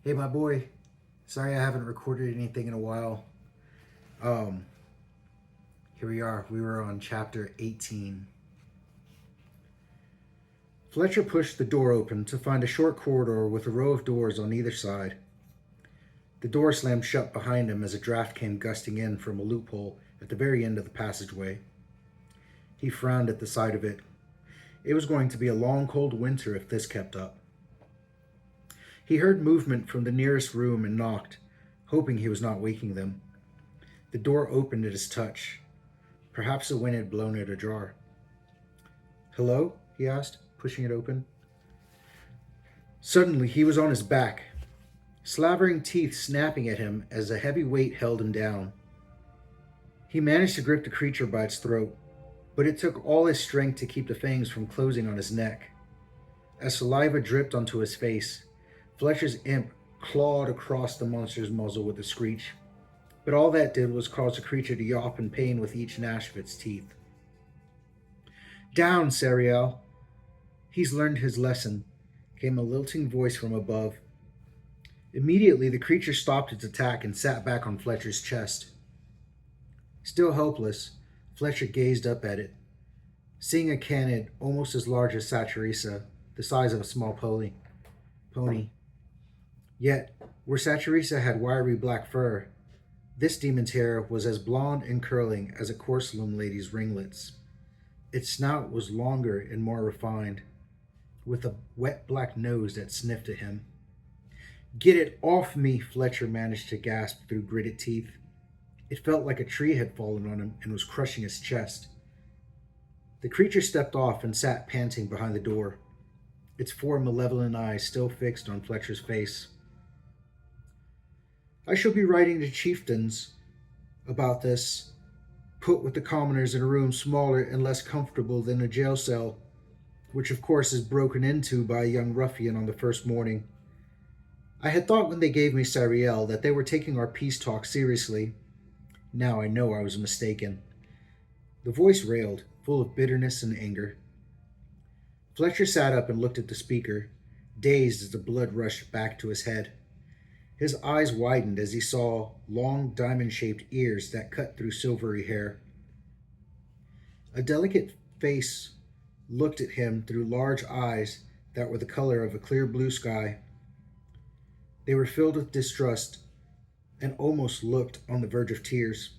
Hey, my boy. Sorry I haven't recorded anything in a while. Um, Here we are. We were on chapter 18. Fletcher pushed the door open to find a short corridor with a row of doors on either side. The door slammed shut behind him as a draft came gusting in from a loophole at the very end of the passageway. He frowned at the sight of it. It was going to be a long, cold winter if this kept up. He heard movement from the nearest room and knocked, hoping he was not waking them. The door opened at his touch. Perhaps the wind had blown it ajar. "Hello?" he asked, pushing it open. Suddenly, he was on his back, slavering teeth snapping at him as a heavy weight held him down. He managed to grip the creature by its throat, but it took all his strength to keep the fangs from closing on his neck. As saliva dripped onto his face, Fletcher's imp clawed across the monster's muzzle with a screech, but all that did was cause the creature to yawp in pain with each gnash of its teeth. "Down, Sariel! He's learned his lesson," came a lilting voice from above. Immediately, the creature stopped its attack and sat back on Fletcher's chest. Still helpless, Fletcher gazed up at it, seeing a canid almost as large as Saturisa, the size of a small pony. Yet, where Saturisa had wiry black fur, this demon's hair was as blonde and curling as a Corsolan lady's ringlets. Its snout was longer and more refined, with a wet black nose that sniffed at him. "Get it off me!" Fletcher managed to gasp through gritted teeth. It felt like a tree had fallen on him and was crushing his chest. The creature stepped off and sat panting behind the door, its four malevolent eyes still fixed on Fletcher's face. "I shall be writing to chieftains about this, put with the commoners in a room smaller and less comfortable than a jail cell, which of course is broken into by a young ruffian on the first morning. I had thought when they gave me Sariel that they were taking our peace talk seriously. Now I know I was mistaken." The voice railed, full of bitterness and anger. Fletcher sat up and looked at the speaker, dazed as the blood rushed back to his head. His eyes widened as he saw long diamond-shaped ears that cut through silvery hair. A delicate face looked at him through large eyes that were the color of a clear blue sky. They were filled with distrust and almost looked on the verge of tears.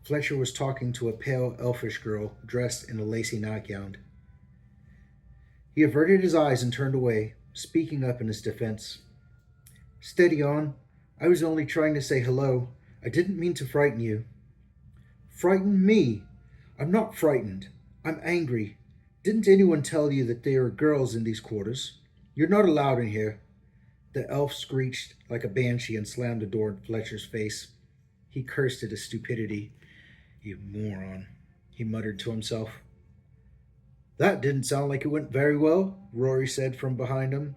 Fletcher was talking to a pale, elfish girl dressed in a lacy nightgown. He averted his eyes and turned away, speaking up in his defense. "Steady on. I was only trying to say hello. I didn't mean to frighten you." "Frighten me? I'm not frightened. I'm angry. Didn't anyone tell you that there are girls in these quarters? You're not allowed in here." The elf screeched like a banshee and slammed the door in Fletcher's face. He cursed at his stupidity. "You moron," he muttered to himself. "That didn't sound like it went very well," Rory said from behind him,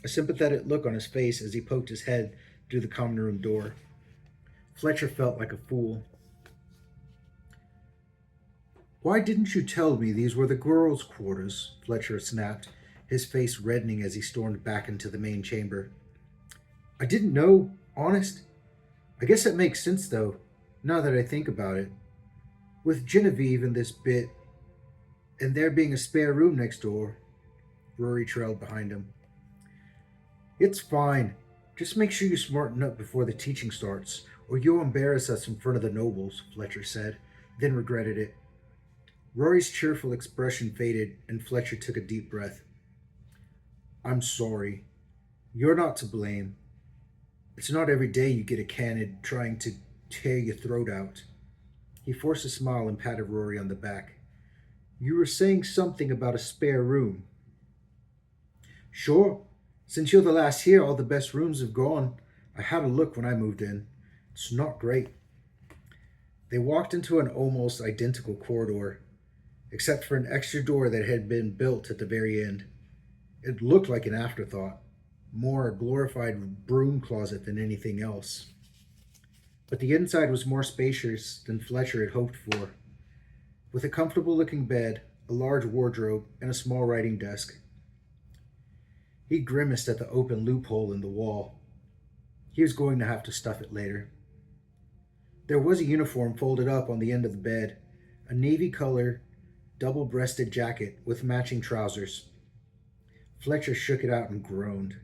a sympathetic look on his face as he poked his head through the common room door. Fletcher felt like a fool. "Why didn't you tell me these were the girls' quarters?" Fletcher snapped, his face reddening as he stormed back into the main chamber. "I didn't know, honest. I guess that makes sense, though, now that I think about it. With Genevieve in this bit, and there being a spare room next door." Rory trailed behind him. "It's fine. Just make sure you smarten up before the teaching starts, or you'll embarrass us in front of the nobles," Fletcher said, then regretted it. Rory's cheerful expression faded, and Fletcher took a deep breath. "I'm sorry. You're not to blame. It's not every day you get a canid trying to tear your throat out." He forced a smile and patted Rory on the back. "You were saying something about a spare room." "Sure. Since you're the last here, all the best rooms have gone. I had a look when I moved in. It's not great." They walked into an almost identical corridor, except for an extra door that had been built at the very end. It looked like an afterthought, more a glorified broom closet than anything else. But the inside was more spacious than Fletcher had hoped for, with a comfortable looking bed, a large wardrobe, and a small writing desk. He grimaced at the open loophole in the wall. He was going to have to stuff it later. There was a uniform folded up on the end of the bed, a navy color, double breasted jacket with matching trousers. Fletcher shook it out and groaned.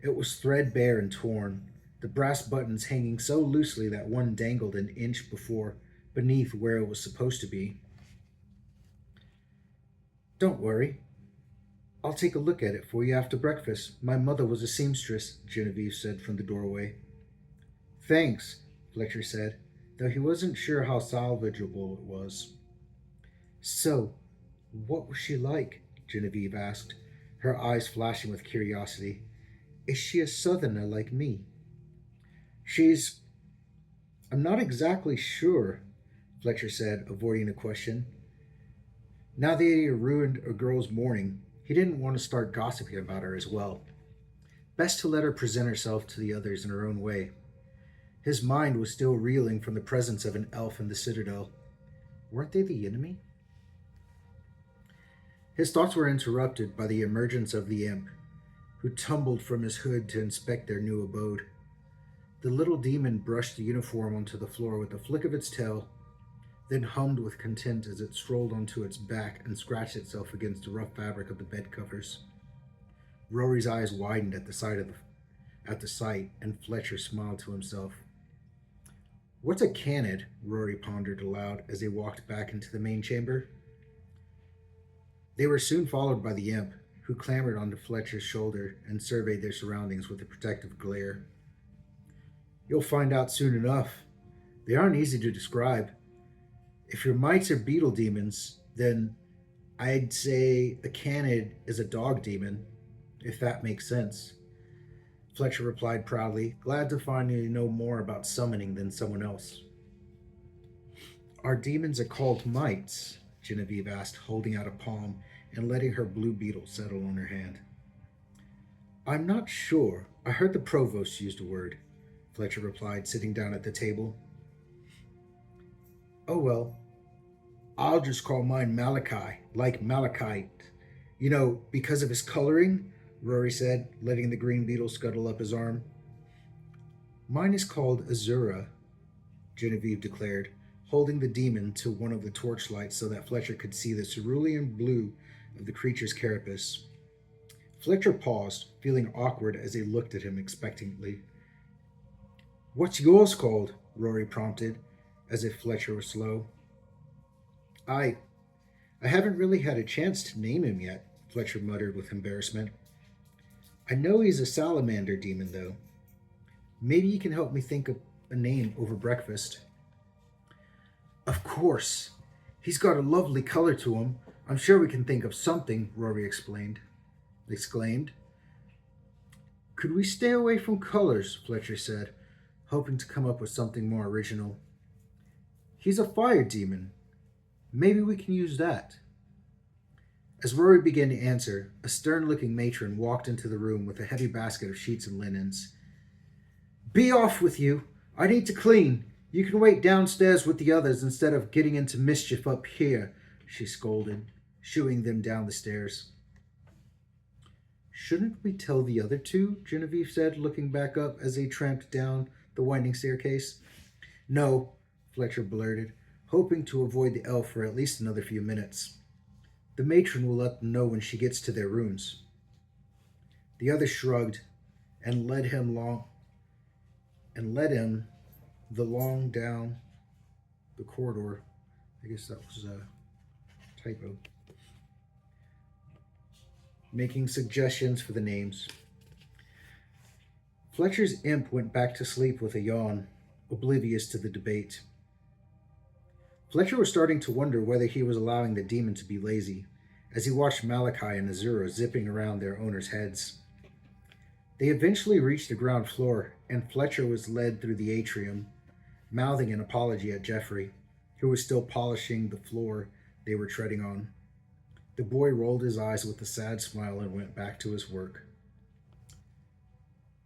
It was threadbare and torn, the brass buttons hanging so loosely that one dangled an inch before beneath where it was supposed to be. Don't worry. I'll take a look at it for you after breakfast. My mother was a seamstress, Genevieve said from the doorway. Thanks, Fletcher said, though he wasn't sure how salvageable it was. So, what was she like? Genevieve asked, her eyes flashing with curiosity. Is she a southerner like me? She's. I'm not exactly sure, Fletcher said, avoiding the question. Now that he had ruined a girl's morning, he didn't want to start gossiping about her as well. Best to let her present herself to the others in her own way. His mind was still reeling from the presence of an elf in the citadel. Weren't they the enemy? His thoughts were interrupted by the emergence of the imp, who tumbled from his hood to inspect their new abode. The little demon brushed the uniform onto the floor with a flick of its tail, then hummed with content as it strolled onto its back and scratched itself against the rough fabric of the bed covers. Rory's eyes widened at the sight, and Fletcher smiled to himself. What's a canid? Rory pondered aloud as they walked back into the main chamber. They were soon followed by the imp, who clambered onto Fletcher's shoulder and surveyed their surroundings with a protective glare. You'll find out soon enough. They aren't easy to describe. If your mites are beetle demons, then I'd say a canid is a dog demon, if that makes sense. Fletcher replied proudly, glad to finally know more about summoning than someone else. Our demons are called mites, Genevieve asked, holding out a palm and letting her blue beetle settle on her hand. I'm not sure. I heard the provost used a word, Fletcher replied, sitting down at the table. Oh well, I'll just call mine Malachi, like malachite. Because of his coloring, Rory said, letting the green beetle scuttle up his arm. Mine is called Azura, Genevieve declared, holding the demon to one of the torchlights so that Fletcher could see the cerulean blue of the creature's carapace. Fletcher paused, feeling awkward as they looked at him expectantly. What's yours called? Rory prompted, as if Fletcher was slow. I haven't really had a chance to name him yet, Fletcher muttered with embarrassment. I know he's a salamander demon, though. Maybe you can help me think of a name over breakfast. Of course. He's got a lovely color to him. I'm sure we can think of something, Rory exclaimed. Could we stay away from colors? Fletcher said, hoping to come up with something more original. He's a fire demon. Maybe we can use that. As Rory began to answer, a stern-looking matron walked into the room with a heavy basket of sheets and linens. Be off with you! I need to clean. You can wait downstairs with the others instead of getting into mischief up here, she scolded, shooing them down the stairs. Shouldn't we tell the other two? Genevieve said, looking back up as they tramped down the winding staircase. No, Fletcher blurted, hoping to avoid the elf for at least another few minutes. The matron will let them know when she gets to their rooms. The other shrugged and led him down the corridor. I guess that was a typo. Making suggestions for the names. Fletcher's imp went back to sleep with a yawn, oblivious to the debate. Fletcher was starting to wonder whether he was allowing the demon to be lazy, as he watched Malachi and Azura zipping around their owners' heads. They eventually reached the ground floor, and Fletcher was led through the atrium, mouthing an apology at Jeffrey, who was still polishing the floor they were treading on. The boy rolled his eyes with a sad smile and went back to his work.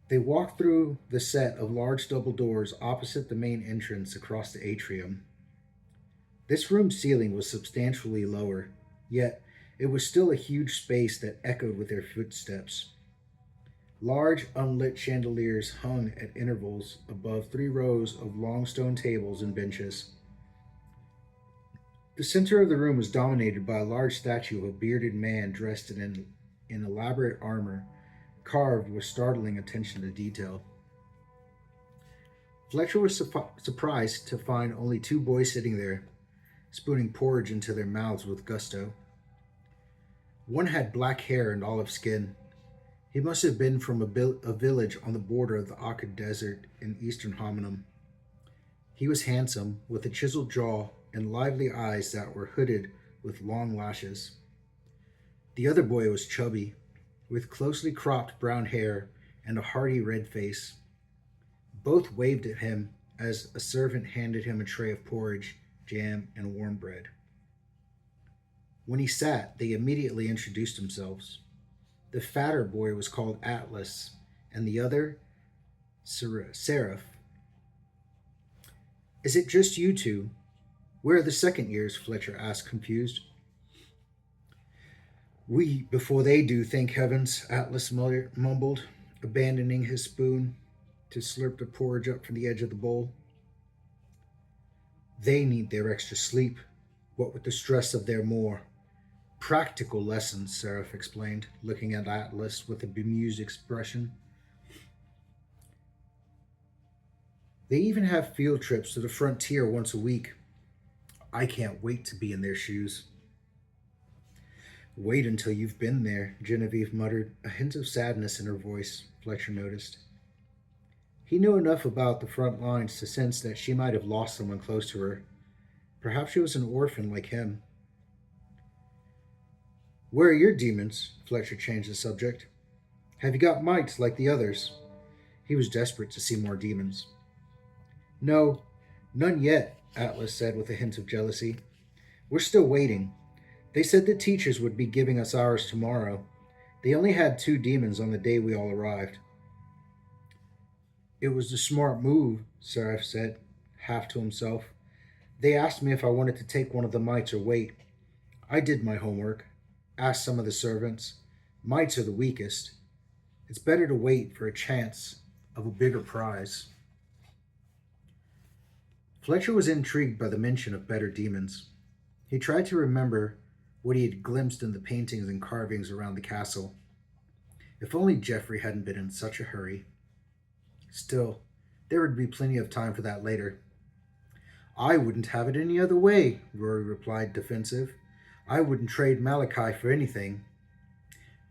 They walked through the set of large double doors opposite the main entrance across the atrium. This room's ceiling was substantially lower, yet it was still a huge space that echoed with their footsteps. Large, unlit chandeliers hung at intervals above 3 rows of long stone tables and benches. The center of the room was dominated by a large statue of a bearded man dressed in elaborate armor, carved with startling attention to detail. Fletcher was surprised to find only 2 boys sitting there, spooning porridge into their mouths with gusto. One had black hair and olive skin. He must have been from a village on the border of the Akkad Desert in eastern Hominum. He was handsome, with a chiseled jaw and lively eyes that were hooded with long lashes. The other boy was chubby, with closely cropped brown hair and a hearty red face. Both waved at him as a servant handed him a tray of porridge, jam, and warm bread. When he sat, they immediately introduced themselves. The fatter boy was called Atlas, and the other, Seraph. Is it just you two? Where are the second years? Fletcher asked, confused. We, before they do, thank heavens, Atlas mumbled, abandoning his spoon to slurp the porridge up from the edge of the bowl. They need their extra sleep, what with the stress of their more practical lessons, Seraph explained, looking at Atlas with a bemused expression. They even have field trips to the frontier once a week. I can't wait to be in their shoes. Wait until you've been there, Genevieve muttered, a hint of sadness in her voice, Fletcher noticed. He knew enough about the front lines to sense that she might have lost someone close to her. Perhaps she was an orphan like him. Where are your demons? Fletcher changed the subject. Have you got mites like the others? He was desperate to see more demons. No, none yet, Atlas said with a hint of jealousy. We're still waiting. They said the teachers would be giving us ours tomorrow. They only had 2 demons on the day we all arrived. It was the smart move, Seraph said, half to himself. They asked me if I wanted to take one of the mites or wait. I did my homework, asked some of the servants. Mites are the weakest. It's better to wait for a chance of a bigger prize. Fletcher was intrigued by the mention of better demons. He tried to remember what he had glimpsed in the paintings and carvings around the castle. If only Geoffrey hadn't been in such a hurry. Still, there would be plenty of time for that later. I wouldn't have it any other way, Rory replied, defensive. I wouldn't trade Malachi for anything.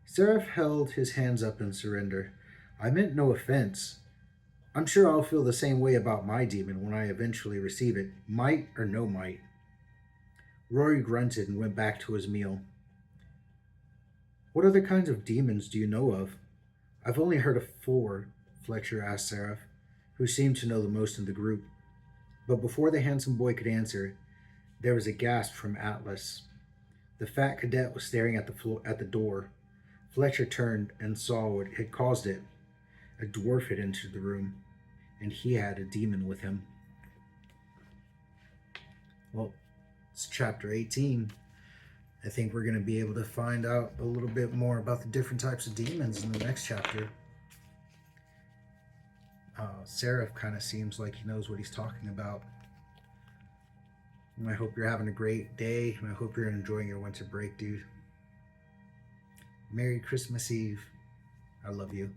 Seraph held his hands up in surrender. I meant no offense. I'm sure I'll feel the same way about my demon when I eventually receive it, might or no might. Rory grunted and went back to his meal. What other kinds of demons do you know of? I've only heard of 4, Fletcher asked Seraph, who seemed to know the most in the group. But before the handsome boy could answer, there was a gasp from Atlas. The fat cadet was staring at the door. Fletcher turned and saw what had caused it. A dwarf had entered the room, and he had a demon with him. Well, it's chapter 18. I think we're going to be able to find out a little bit more about the different types of demons in the next chapter. Seraph kind of seems like he knows what he's talking about. And I hope you're having a great day, and I hope you're enjoying your winter break, dude. Merry Christmas Eve. I love you.